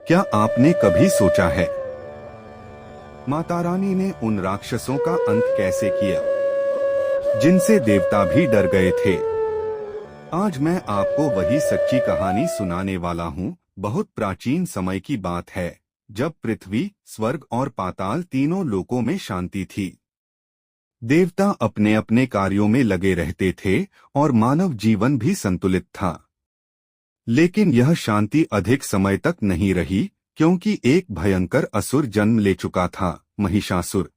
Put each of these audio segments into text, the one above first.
क्या आपने कभी सोचा है माता रानी ने उन राक्षसों का अंत कैसे किया जिनसे देवता भी डर गए थे। आज मैं आपको वही सच्ची कहानी सुनाने वाला हूँ। बहुत प्राचीन समय की बात है, जब पृथ्वी, स्वर्ग और पाताल तीनों लोकों में शांति थी। देवता अपने अपने कार्यों में लगे रहते थे और मानव जीवन भी संतुलित था। लेकिन यह शांति अधिक समय तक नहीं रही, क्योंकि एक भयंकर असुर जन्म ले चुका था, महिषासुर।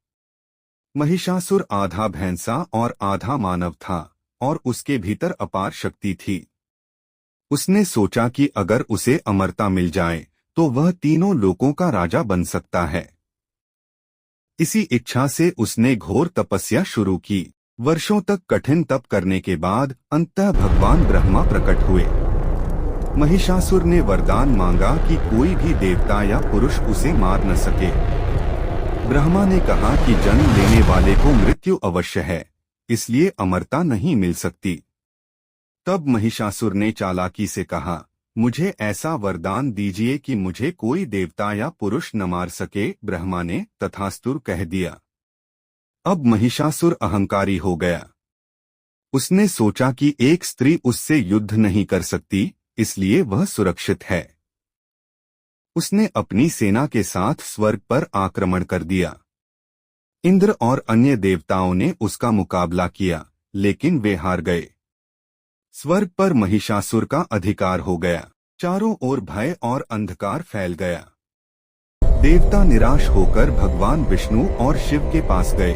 महिषासुर आधा भैंसा और आधा मानव था और उसके भीतर अपार शक्ति थी। उसने सोचा कि अगर उसे अमरता मिल जाए तो वह तीनों लोकों का राजा बन सकता है। इसी इच्छा से उसने घोर तपस्या शुरू की। वर्षों तक कठिन तप करने के बाद अंततः भगवान ब्रह्मा प्रकट हुए। महिषासुर ने वरदान मांगा कि कोई भी देवता या पुरुष उसे मार न सके। ब्रह्मा ने कहा कि जन्म लेने वाले को मृत्यु अवश्य है, इसलिए अमरता नहीं मिल सकती। तब महिषासुर ने चालाकी से कहा, मुझे ऐसा वरदान दीजिए कि मुझे कोई देवता या पुरुष न मार सके। ब्रह्मा ने तथास्तु कह दिया। अब महिषासुर अहंकारी हो गया। उसने सोचा कि एक स्त्री उससे युद्ध नहीं कर सकती, इसलिए वह सुरक्षित है। उसने अपनी सेना के साथ स्वर्ग पर आक्रमण कर दिया। इंद्र और अन्य देवताओं ने उसका मुकाबला किया, लेकिन वे हार गए। स्वर्ग पर महिषासुर का अधिकार हो गया। चारों ओर भय और अंधकार फैल गया। देवता निराश होकर भगवान विष्णु और शिव के पास गए।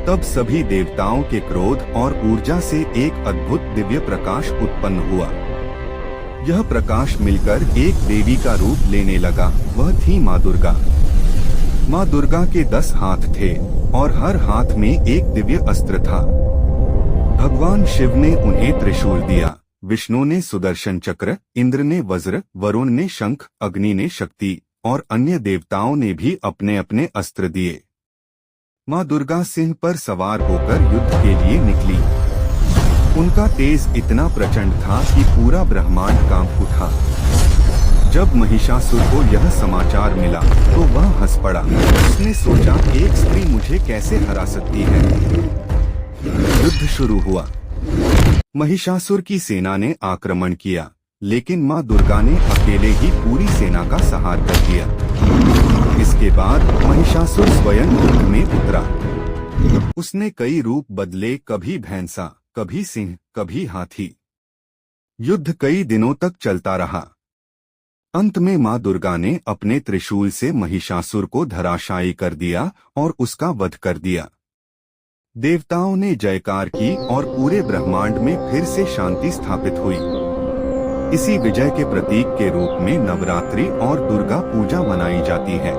तब सभी देवताओं के क्रोध और ऊर्जा से एक अद्भुत दिव्य प्रकाश उत्पन्न हुआ। यह प्रकाश मिलकर एक देवी का रूप लेने लगा। वह थी माँ दुर्गा। माँ दुर्गा के 10 हाथ थे और हर हाथ में एक दिव्य अस्त्र था। भगवान शिव ने उन्हें त्रिशूल दिया, विष्णु ने सुदर्शन चक्र, इंद्र ने वज्र, वरुण ने शंख, अग्नि ने शक्ति और अन्य देवताओं ने भी अपने अपने अस्त्र दिए। माँ दुर्गा सिंह पर सवार होकर युद्ध के लिए निकली। उनका तेज इतना प्रचंड था कि पूरा ब्रह्मांड कांप उठा। जब महिषासुर को यह समाचार मिला तो वह हंस पड़ा। उसने सोचा, एक स्त्री मुझे कैसे हरा सकती है। युद्ध शुरू हुआ। महिषासुर की सेना ने आक्रमण किया, लेकिन माँ दुर्गा ने अकेले ही पूरी सेना का संहार कर दिया। इसके बाद महिषासुर स्वयं युद्ध में उतरा। उसने कई रूप बदले, कभी भैंसा, कभी सिंह, कभी हाथी। युद्ध कई दिनों तक चलता रहा। अंत में माँ दुर्गा ने अपने त्रिशूल से महिषासुर को धराशायी कर दिया और उसका वध कर दिया। देवताओं ने जयकार की और पूरे ब्रह्मांड में फिर से शांति स्थापित हुई। इसी विजय के प्रतीक के रूप में नवरात्रि और दुर्गा पूजा मनाई जाती है।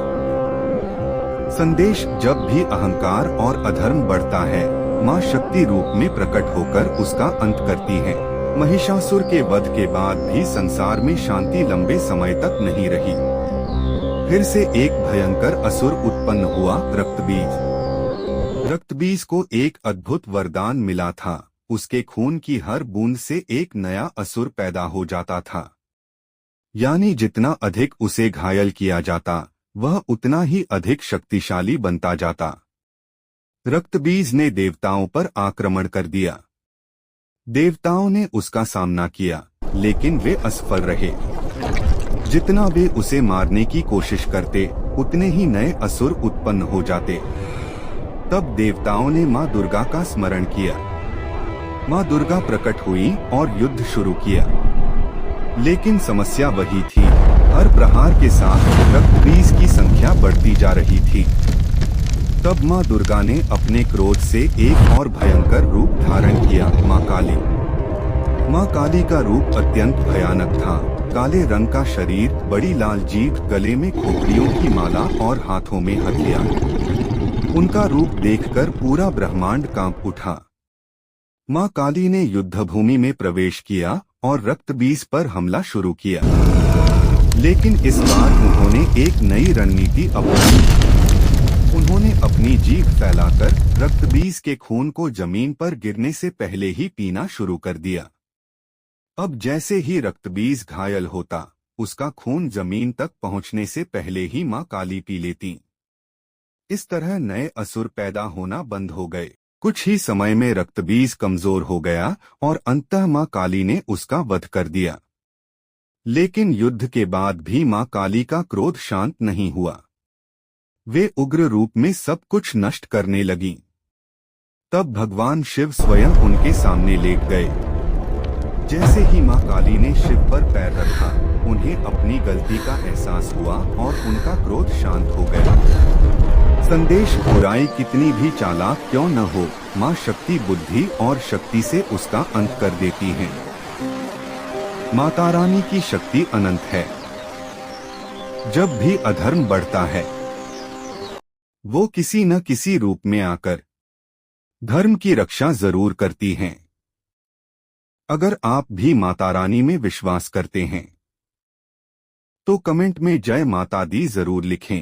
संदेश: जब भी अहंकार और अधर्म बढ़ता है, माँ शक्ति रूप में प्रकट होकर उसका अंत करती है। महिषासुर के वध के बाद भी संसार में शांति लंबे समय तक नहीं रही। फिर से एक भयंकर असुर उत्पन्न हुआ, रक्तबीज। रक्तबीज को एक अद्भुत वरदान मिला था। उसके खून की हर बूंद से एक नया असुर पैदा हो जाता था। यानी जितना अधिक उसे घायल किया जाता, वह उतना ही अधिक शक्तिशाली बनता जाता। रक्तबीज ने देवताओं पर आक्रमण कर दिया। देवताओं ने उसका सामना किया, लेकिन वे असफल रहे। जितना वे उसे मारने की कोशिश करते, उतने ही नए असुर उत्पन्न हो जाते। तब देवताओं ने माँ दुर्गा का स्मरण किया। माँ दुर्गा प्रकट हुई और युद्ध शुरू किया। लेकिन समस्या वही थी, हर प्रहार के साथ रक्तबीज की संख्या बढ़ती जा रही थी। तब माँ दुर्गा ने अपने क्रोध से एक और भयंकर रूप धारण किया, माँ काली। माँ काली का रूप अत्यंत भयानक था। काले रंग का शरीर, बड़ी लाल जीभ, गले में खोपड़ियों की माला और हाथों में हथियार। उनका रूप देखकर पूरा ब्रह्मांड कांप उठा। माँ काली ने युद्धभूमि में प्रवेश किया और रक्तबीज पर हमला शुरू किया। लेकिन इस बार उन्होंने एक नई रणनीति अपनाई। उन्होंने अपनी जीभ फैलाकर रक्तबीज के खून को जमीन पर गिरने से पहले ही पीना शुरू कर दिया। अब जैसे ही रक्तबीज घायल होता, उसका खून जमीन तक पहुंचने से पहले ही मां काली पी लेती। इस तरह नए असुर पैदा होना बंद हो गए। कुछ ही समय में रक्तबीज कमजोर हो गया और अंततः मां काली ने उसका वध कर दिया। लेकिन युद्ध के बाद भी मां काली का क्रोध शांत नहीं हुआ। वे उग्र रूप में सब कुछ नष्ट करने लगीं। तब भगवान शिव स्वयं उनके सामने लेट गए। जैसे ही मां काली ने शिव पर पैर रखा, उन्हें अपनी गलती का एहसास हुआ और उनका क्रोध शांत हो गया। संदेश: बुराई कितनी भी चालाक क्यों न हो, मां शक्ति बुद्धि और शक्ति से उसका अंत कर देती हैं। माता रानी की शक्ति अनंत है। जब भी अधर्म बढ़ता है, वो किसी न किसी रूप में आकर धर्म की रक्षा जरूर करती हैं। अगर आप भी माता रानी में विश्वास करते हैं तो कमेंट में जय माता दी जरूर लिखें।